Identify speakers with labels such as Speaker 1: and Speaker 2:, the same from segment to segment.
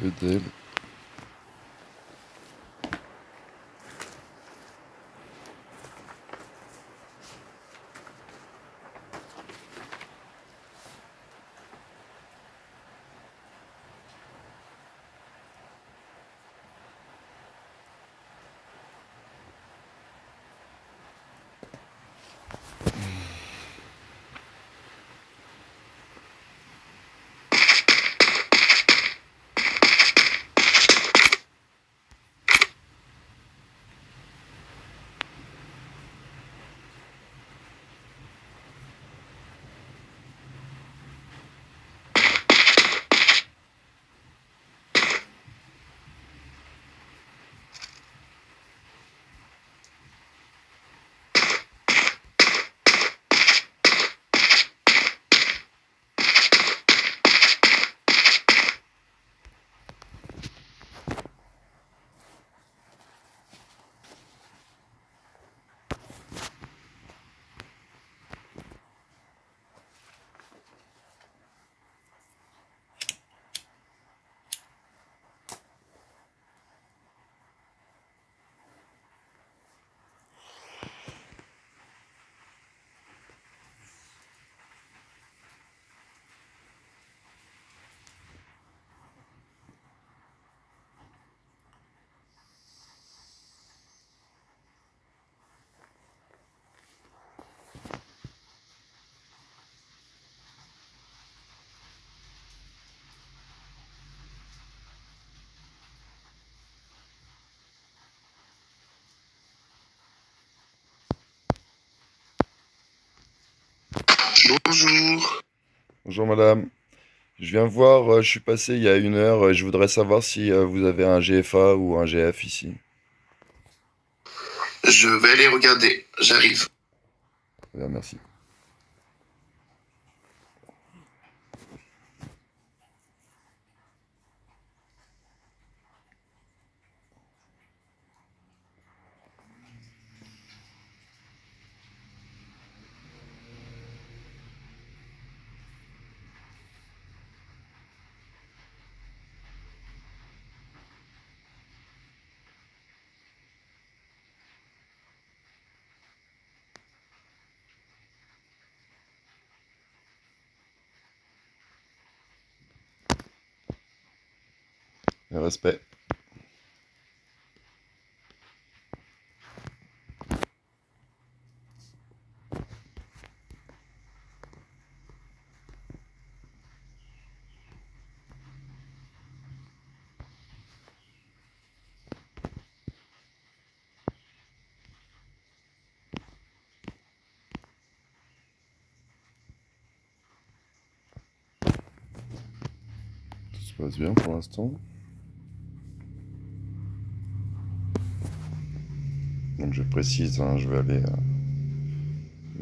Speaker 1: EDL.
Speaker 2: Bonjour.
Speaker 1: Bonjour madame. Je viens voir, je suis passé il y a 1 heure. Je voudrais savoir si vous avez un GFA ou un GF ici.
Speaker 2: Je vais aller regarder. J'arrive.
Speaker 1: Bien, merci. Respect. Tout se passe bien pour l'instant. Donc je précise, hein, je vais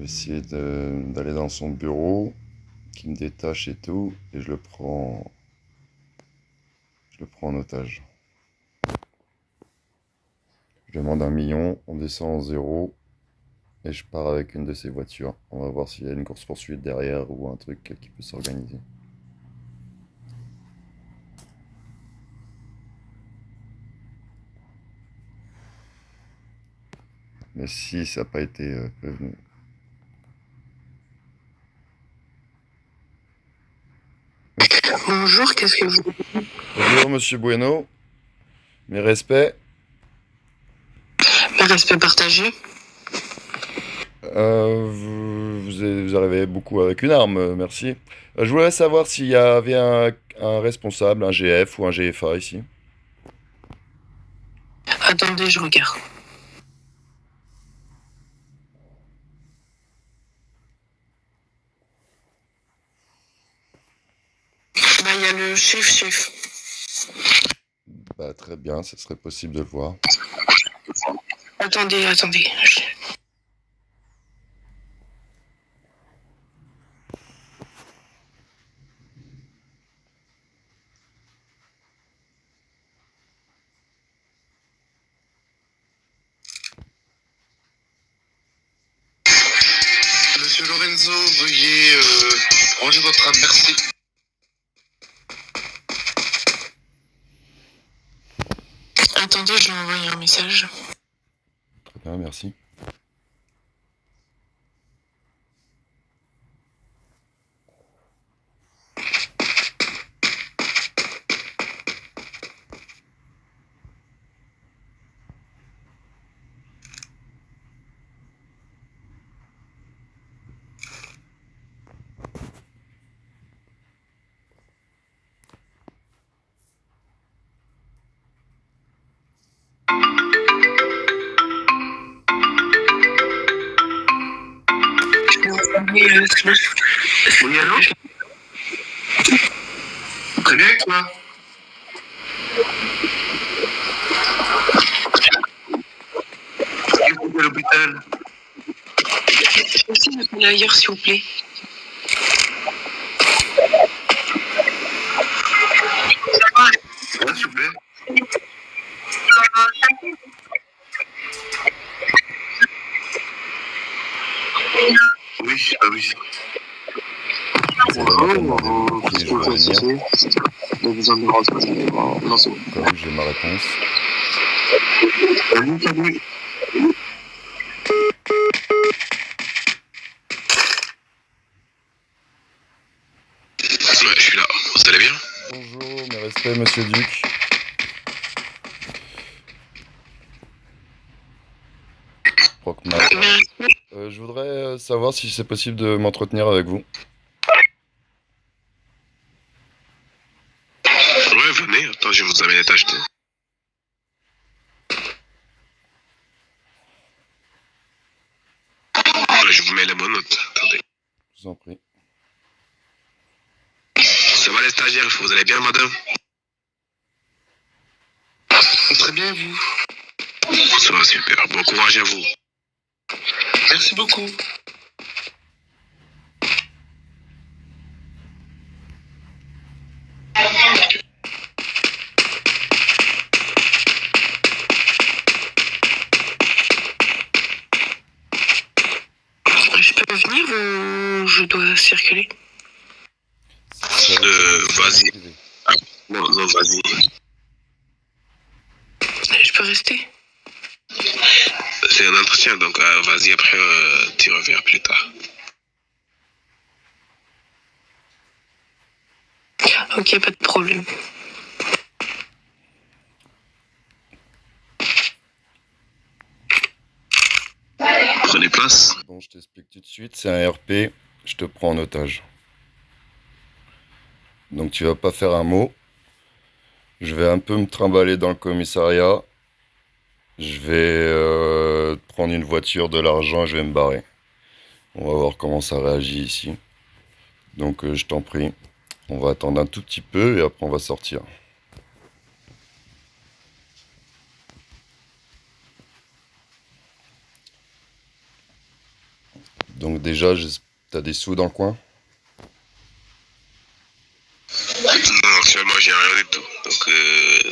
Speaker 1: essayer d'aller dans son bureau, qui me détache et tout, et je le prends en otage. Je demande 1 million, on descend en zéro, et je pars avec une de ses voitures. On va voir s'il y a une course-poursuite derrière ou un truc qui peut s'organiser. Mais si ça n'a pas été prévenu.
Speaker 2: Bonjour, qu'est-ce que vous...
Speaker 1: Bonjour Monsieur Bueno, mes respects.
Speaker 2: Le respect partagé.
Speaker 1: Vous arrivez beaucoup avec une arme, merci. Je voulais savoir s'il y avait un responsable, un GF ou un GFA ici.
Speaker 2: Attendez, je regarde. Bah, il y a le chef.
Speaker 1: Bah, très bien, ce serait possible de le voir.
Speaker 2: Attendez. Monsieur Lorenzo, veuillez ranger votre âme, merci. Attendez, je vais envoyer un message.
Speaker 1: Très bien, merci.
Speaker 2: Oui,
Speaker 3: Oui, allô? Très bien, et toi? À l'hôpital.
Speaker 2: je peux aussi m'appeler ailleurs, s'il vous plaît.
Speaker 3: Ouais, s'il vous plaît. Oui, ah oui.
Speaker 1: Ça donne un rendez-vous qui je dois venir. Au cas où j'ai ma réponse.
Speaker 3: Salut, salut. Ouais, je suis là. Vous allez bien?
Speaker 1: Bonjour, mes respects, monsieur Duc. Proc-Mac. Je voudrais savoir si c'est possible de m'entretenir avec vous.
Speaker 3: Ouais, venez. Attends, je vous amène t'acheter. Je vous mets les bonnes notes. Attendez.
Speaker 1: Je vous en prie.
Speaker 3: Ça va les stagiaires? Vous allez bien, madame? Très bien, vous? Ça va super. Bon courage à vous. Merci beaucoup.
Speaker 2: Je peux venir ou je dois circuler?
Speaker 3: Vas-y. Non, non, vas-y.
Speaker 2: Je peux rester?
Speaker 3: C'est un entretien, donc vas-y, après tu reviens plus tard.
Speaker 2: Ok, pas de problème.
Speaker 3: Prenez place.
Speaker 1: Bon, je t'explique tout de suite. C'est un RP. Je te prends en otage. Donc tu vas pas faire un mot. Je vais un peu me trimballer dans le commissariat. Je vais prendre une voiture, de l'argent et je vais me barrer. On va voir comment ça réagit ici. Donc je t'en prie. On va attendre un tout petit peu et après on va sortir. Donc déjà, t'as des sous dans le coin?
Speaker 3: Non, actuellement, j'ai rien du tout. Donc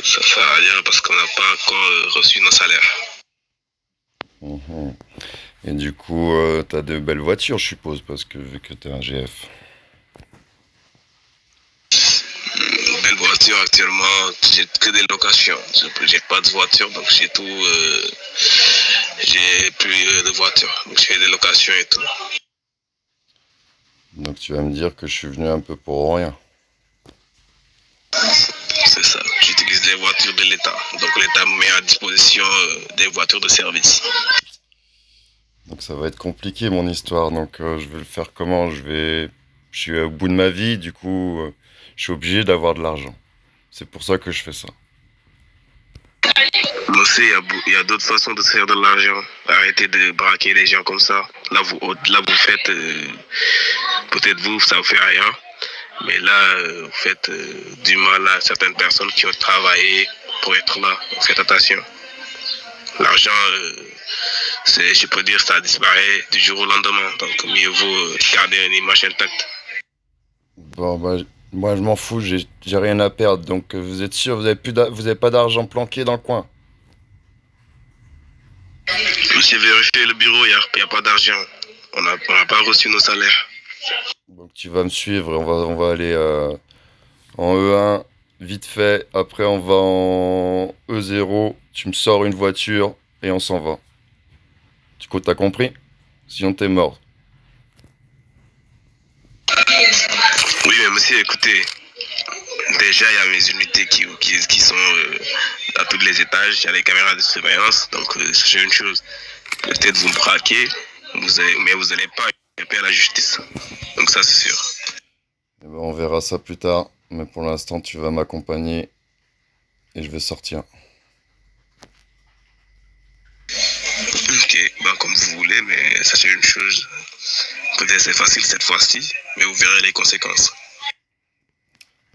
Speaker 3: ça sert à rien parce qu'on n'a pas encore reçu nos salaires.
Speaker 1: Mhm. Et du coup, t'as de belles voitures, je suppose, parce que vu que t'es un GF.
Speaker 3: Belle voiture actuellement, j'ai que des locations. J'ai pas de voiture, donc j'ai tout. J'ai plus de voiture. Donc je fais des locations et tout.
Speaker 1: Donc tu vas me dire que je suis venu un peu pour rien.
Speaker 3: C'est ça. J'utilise les voitures de l'État. Donc l'État me met à disposition des voitures de service.
Speaker 1: Donc ça va être compliqué mon histoire. Donc je vais le faire comment? Je suis au bout de ma vie, du coup, je suis obligé d'avoir de l'argent. C'est pour ça que je fais ça.
Speaker 3: Mais aussi, il y a d'autres façons de se faire de l'argent. Arrêtez de braquer les gens comme ça. Là, vous faites, peut-être vous, ça vous fait rien. Mais là, vous faites du mal à certaines personnes qui ont travaillé pour être là. Faites attention. L'argent, je peux dire, ça disparaît du jour au lendemain. Donc, mieux vaut garder une image intacte.
Speaker 1: Bon, bah, moi je m'en fous, j'ai rien à perdre. Donc vous êtes sûr, vous avez pas d'argent planqué dans le coin?
Speaker 3: J'ai vérifié le bureau, il n'y a pas d'argent. On n'a pas reçu nos salaires.
Speaker 1: Donc tu vas me suivre, on va aller en E1. vite fait. Après, on va en E0. Tu me sors une voiture et on s'en va. Du coup, t'as compris? Sinon, t'es mort.
Speaker 3: Oui, mais monsieur, écoutez, déjà, il y a mes unités qui sont à tous les étages. Il y a les caméras de surveillance. Donc, sachez une chose. Peut-être vous me braquez, mais vous n'allez pas échapper à la justice. Donc, ça, c'est sûr.
Speaker 1: Eh ben, on verra ça plus tard. Mais pour l'instant, tu vas m'accompagner et je vais sortir.
Speaker 3: Ok, ben, comme vous voulez, mais sachez une chose. Peut-être c'est facile cette fois-ci, mais vous verrez les conséquences.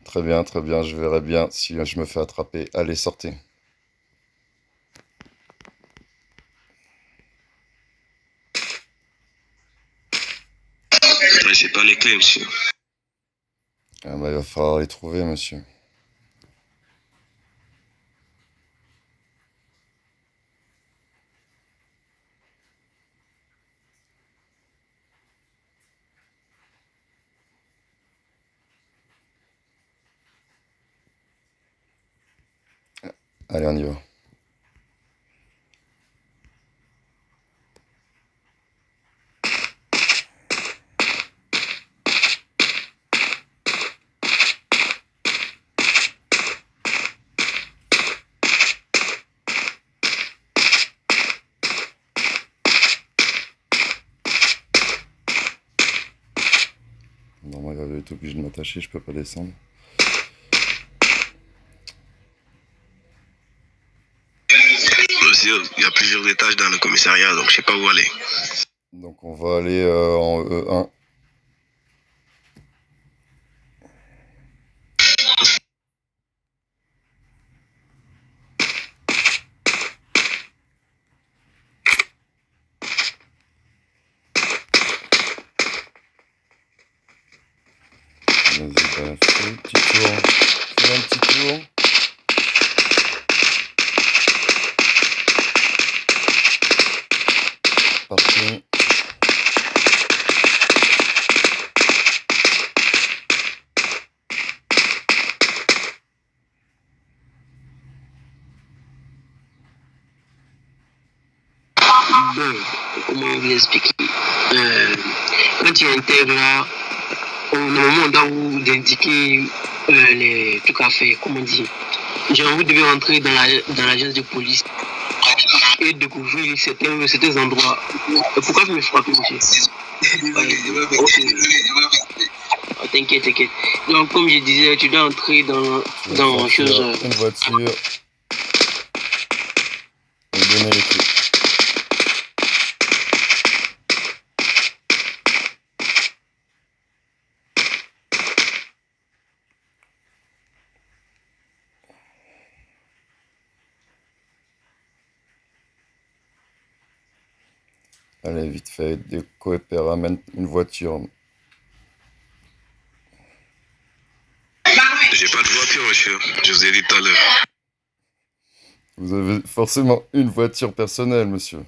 Speaker 1: Très bien, je verrai bien si je me fais attraper. Allez, sortez.
Speaker 3: Mais j'ai pas les clés, monsieur.
Speaker 1: Ah bah, il va falloir les trouver, monsieur. Allez, on y va. Normalement, il va être obligé de m'attacher, je peux pas descendre.
Speaker 3: Monsieur, il y a plusieurs étages dans le commissariat, donc je sais pas où aller.
Speaker 1: Donc on va aller en E1. Vas-y, bah, fais un petit tour. Fais un petit tour. Parking.
Speaker 2: Bon, comment vous l'expliquer? Quand tu intègres là, au moment on doit vous indiquer les trucs à faire, comment dire. Genre, vous devez rentrer dans l'agence de police et découvrir certains endroits. Pourquoi vous me frappez, monsieur? Ok. Oh, t'inquiète, t'inquiète. Donc, comme je disais, tu dois entrer
Speaker 1: Tu vas me
Speaker 2: dans chose.
Speaker 1: sortir une voiture et me donner les clés. Allez, vite fait, des coopères amène une voiture.
Speaker 3: J'ai pas de voiture, monsieur. Je vous ai dit tout à l'heure.
Speaker 1: Vous avez forcément une voiture personnelle, monsieur.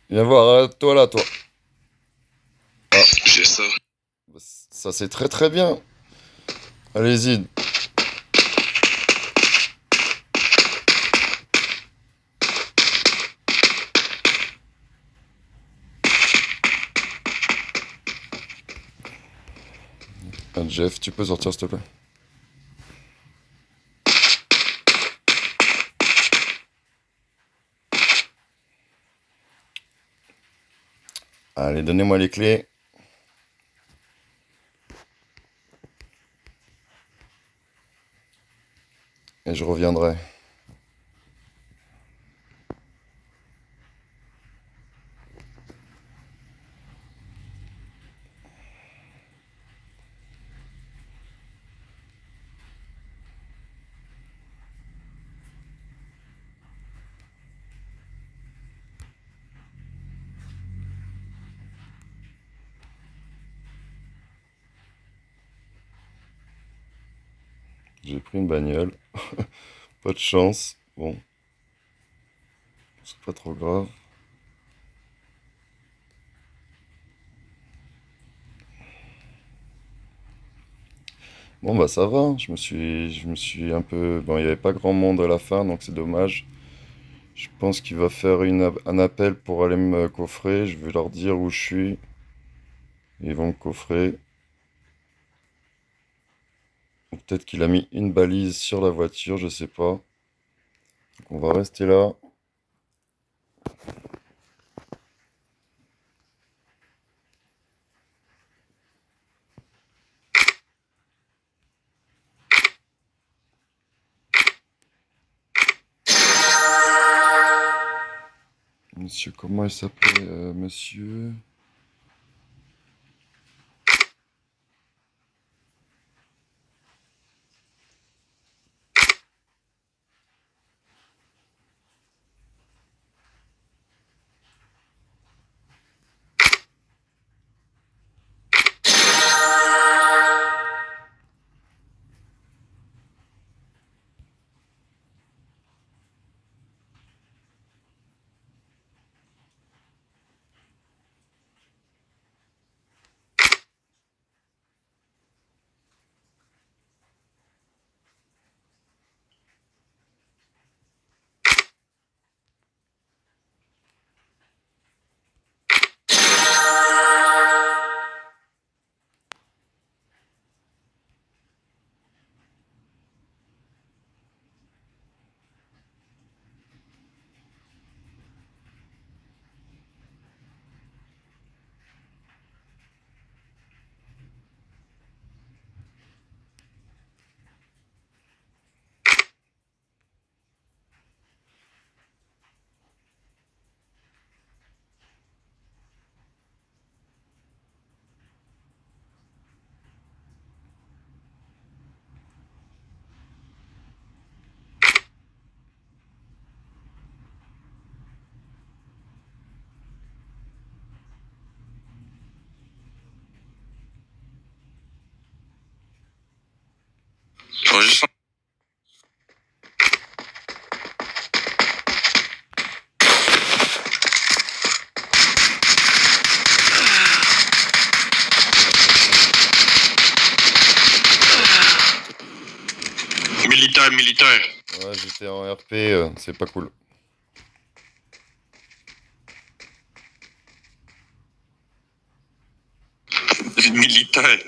Speaker 1: Viens voir, toi là, toi. Ah,
Speaker 3: J'ai ça.
Speaker 1: bah, ça c'est très très bien. Allez-y. Ah, Jeff, tu peux sortir s'il te plaît? Allez, donnez-moi les clés. Et je reviendrai. J'ai pris une bagnole. Pas de chance. Bon, C'est pas trop grave. Bon bah ça va, hein. Je me suis un peu... Bon, il n'y avait pas grand monde à la fin, donc c'est dommage. Je pense qu'il va faire un appel pour aller me coffrer. Je vais leur dire où je suis. Ils vont me coffrer. Ou peut-être qu'il a mis une balise sur la voiture, je sais pas. Donc on va rester là. Monsieur, comment il s'appelait, monsieur?
Speaker 3: Faut juste... Militaire, militaire.
Speaker 1: Ouais, j'étais en RP, c'est pas cool.
Speaker 3: Militaire.